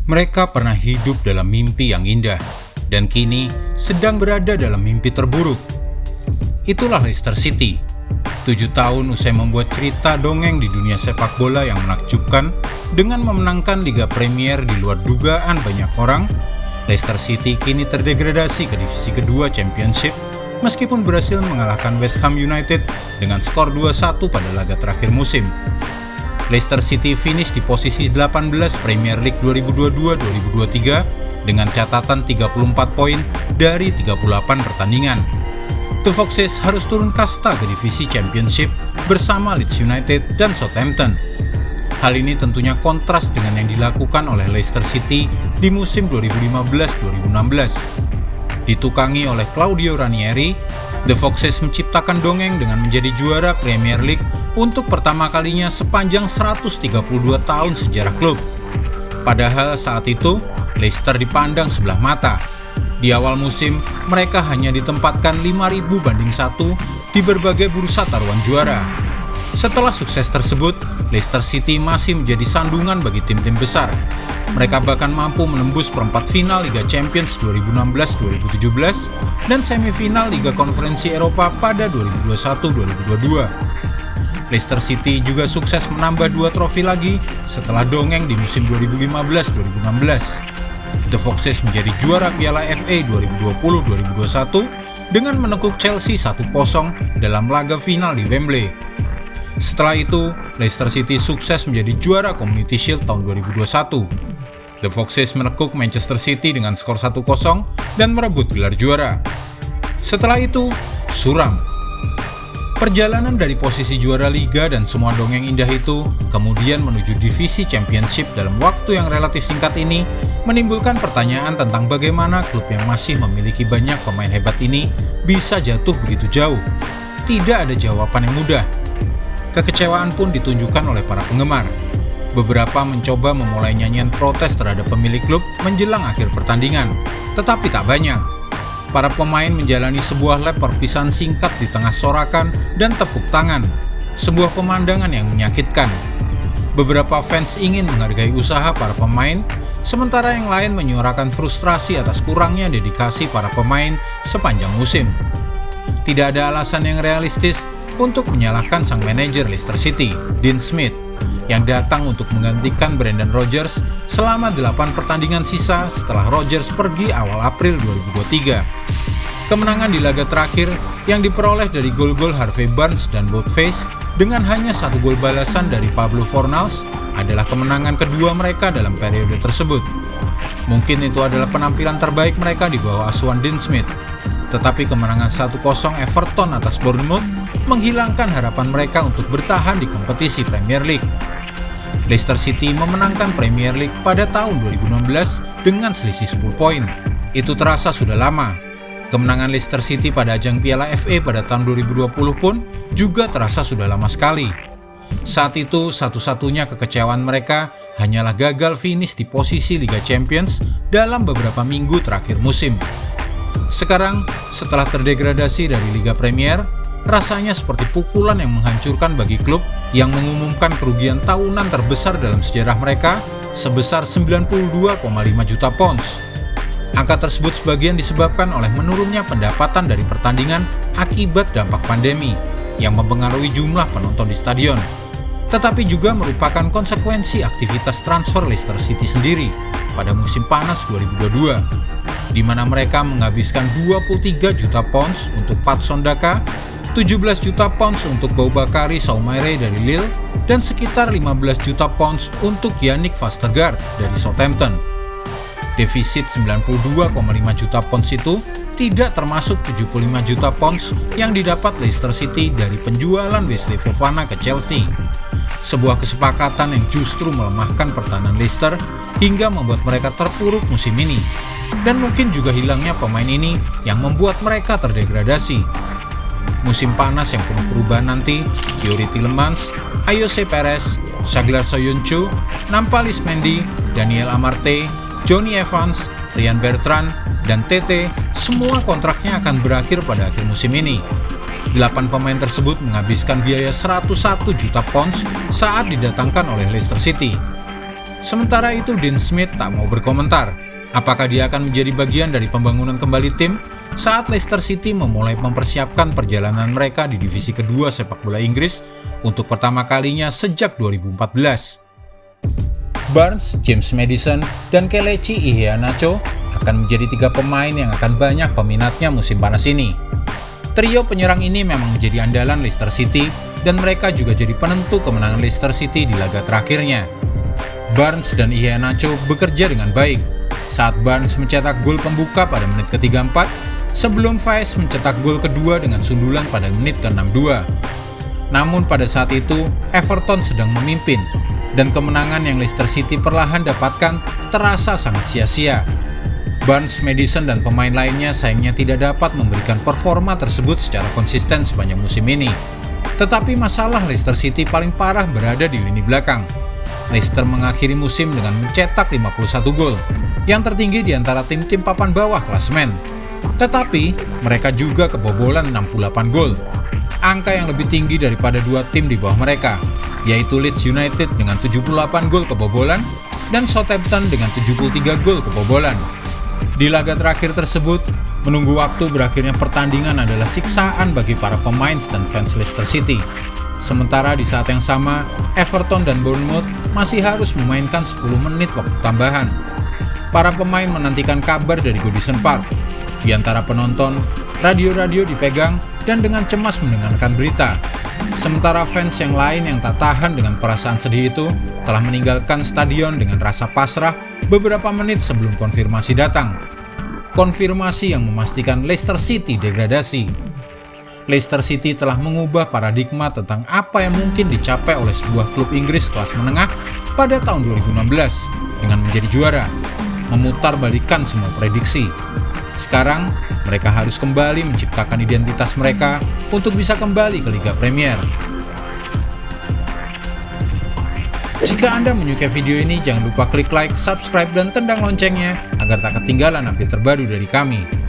Mereka pernah hidup dalam mimpi yang indah, dan kini sedang berada dalam mimpi terburuk. Itulah Leicester City. 7 tahun usai membuat cerita dongeng di dunia sepak bola yang menakjubkan dengan memenangkan Liga Premier di luar dugaan banyak orang, Leicester City kini terdegradasi ke divisi kedua Championship meskipun berhasil mengalahkan West Ham United dengan skor 2-1 pada laga terakhir musim. Leicester City finish di posisi 18 Premier League 2022-2023 dengan catatan 34 poin dari 38 pertandingan. The Foxes harus turun kasta ke divisi Championship bersama Leeds United dan Southampton. Hal ini tentunya kontras dengan yang dilakukan oleh Leicester City di musim 2015-2016. Ditukangi oleh Claudio Ranieri, The Foxes menciptakan dongeng dengan menjadi juara Premier League untuk pertama kalinya sepanjang 132 tahun sejarah klub. Padahal saat itu, Leicester dipandang sebelah mata. Di awal musim, mereka hanya ditempatkan 5.000 banding 1 di berbagai bursa taruhan juara. Setelah sukses tersebut, Leicester City masih menjadi sandungan bagi tim-tim besar. Mereka bahkan mampu menembus perempat final Liga Champions 2016-2017 dan semifinal Liga Konferensi Eropa pada 2021-2022. Leicester City juga sukses menambah 2 trofi lagi setelah dongeng di musim 2015-2016. The Foxes menjadi juara Piala FA 2020-2021 dengan menekuk Chelsea 1-0 dalam laga final di Wembley. Setelah itu, Leicester City sukses menjadi juara Community Shield tahun 2021. The Foxes menekuk Manchester City dengan skor 1-0 dan merebut gelar juara. Setelah itu, suram. Perjalanan dari posisi juara liga dan semua dongeng indah itu kemudian menuju divisi Championship dalam waktu yang relatif singkat ini menimbulkan pertanyaan tentang bagaimana klub yang masih memiliki banyak pemain hebat ini bisa jatuh begitu jauh. Tidak ada jawaban yang mudah. Kekecewaan pun ditunjukkan oleh para penggemar. Beberapa mencoba memulai nyanyian protes terhadap pemilik klub menjelang akhir pertandingan, tetapi tak banyak. Para pemain menjalani sebuah lap perpisahan singkat di tengah sorakan dan tepuk tangan, sebuah pemandangan yang menyakitkan. Beberapa fans ingin menghargai usaha para pemain, sementara yang lain menyuarakan frustrasi atas kurangnya dedikasi para pemain sepanjang musim. Tidak ada alasan yang realistis untuk menyalahkan sang manajer Leicester City, Dean Smith, yang datang untuk menggantikan Brendan Rodgers selama 8 pertandingan sisa setelah Rodgers pergi awal April 2023. Kemenangan di laga terakhir yang diperoleh dari gol-gol Harvey Barnes dan Boniface dengan hanya 1 gol balasan dari Pablo Fornals adalah kemenangan kedua mereka dalam periode tersebut. Mungkin itu adalah penampilan terbaik mereka di bawah asuhan Dean Smith. Tetapi kemenangan 1-0 Everton atas Bournemouth menghilangkan harapan mereka untuk bertahan di kompetisi Premier League. Leicester City memenangkan Premier League pada tahun 2016 dengan selisih 10 poin. Itu terasa sudah lama. Kemenangan Leicester City pada ajang Piala FA pada tahun 2020 pun juga terasa sudah lama sekali. Saat itu, satu-satunya kekecewaan mereka hanyalah gagal finish di posisi Liga Champions dalam beberapa minggu terakhir musim. Sekarang, setelah terdegradasi dari Liga Premier, rasanya seperti pukulan yang menghancurkan bagi klub yang mengumumkan kerugian tahunan terbesar dalam sejarah mereka sebesar 92,5 juta pounds. Angka tersebut sebagian disebabkan oleh menurunnya pendapatan dari pertandingan akibat dampak pandemi yang mempengaruhi jumlah penonton di stadion, tetapi juga merupakan konsekuensi aktivitas transfer Leicester City sendiri pada musim panas 2022, di mana mereka menghabiskan 23 juta pounds untuk Patson Daka, 17 juta pounds untuk Boubakary Soumaré dari Lille, dan sekitar 15 juta pounds untuk Yannick Vestergaard dari Southampton. Defisit 92,5 juta pounds itu tidak termasuk 75 juta pounds yang didapat Leicester City dari penjualan Wesley Fofana ke Chelsea. Sebuah kesepakatan yang justru melemahkan pertahanan Leicester hingga membuat mereka terpuruk musim ini. Dan mungkin juga hilangnya pemain ini yang membuat mereka terdegradasi. Musim panas yang penuh perubahan nanti, Youri Tielemans, Ayoze Perez, Shaglar Soyuncu, Nampalys Mendy, Daniel Amartey, Jonny Evans, Ryan Bertrand, dan Tete, semua kontraknya akan berakhir pada akhir musim ini. 8 pemain tersebut menghabiskan biaya 101 juta pounds saat didatangkan oleh Leicester City. Sementara itu Dean Smith tak mau berkomentar apakah dia akan menjadi bagian dari pembangunan kembali tim saat Leicester City memulai mempersiapkan perjalanan mereka di divisi kedua sepak bola Inggris untuk pertama kalinya sejak 2014. Barnes, James Maddison, dan Kelechi Iheanacho akan menjadi 3 pemain yang akan banyak peminatnya musim panas ini. Trio penyerang ini memang menjadi andalan Leicester City dan mereka juga jadi penentu kemenangan Leicester City di laga terakhirnya. Barnes dan Iheanacho bekerja dengan baik saat Barnes mencetak gol pembuka pada menit ke-34 sebelum Faes mencetak gol kedua dengan sundulan pada menit ke-62. Namun pada saat itu Everton sedang memimpin dan kemenangan yang Leicester City perlahan dapatkan terasa sangat sia-sia. Barnes, Maddison, dan pemain lainnya sayangnya tidak dapat memberikan performa tersebut secara konsisten sepanjang musim ini. Tetapi masalah Leicester City paling parah berada di lini belakang. Leicester mengakhiri musim dengan mencetak 51 gol, yang tertinggi di antara tim-tim papan bawah klasemen. Tetapi mereka juga kebobolan 68 gol, angka yang lebih tinggi daripada 2 tim di bawah mereka, yaitu Leeds United dengan 78 gol kebobolan dan Southampton dengan 73 gol kebobolan. Di laga terakhir tersebut, menunggu waktu berakhirnya pertandingan adalah siksaan bagi para pemain dan fans Leicester City. Sementara di saat yang sama, Everton dan Bournemouth masih harus memainkan 10 menit waktu tambahan. Para pemain menantikan kabar dari Goodison Park. Di antara penonton, radio-radio dipegang dan dengan cemas mendengarkan berita. Sementara fans yang lain yang tak tahan dengan perasaan sedih itu telah meninggalkan stadion dengan rasa pasrah beberapa menit sebelum konfirmasi datang. Konfirmasi yang memastikan Leicester City degradasi. Leicester City telah mengubah paradigma tentang apa yang mungkin dicapai oleh sebuah klub Inggris kelas menengah pada tahun 2016 dengan menjadi juara, memutarbalikkan semua prediksi. Sekarang, mereka harus kembali menciptakan identitas mereka untuk bisa kembali ke Liga Premier. Jika Anda menyukai video ini, jangan lupa klik like, subscribe, dan tendang loncengnya agar tak ketinggalan update terbaru dari kami.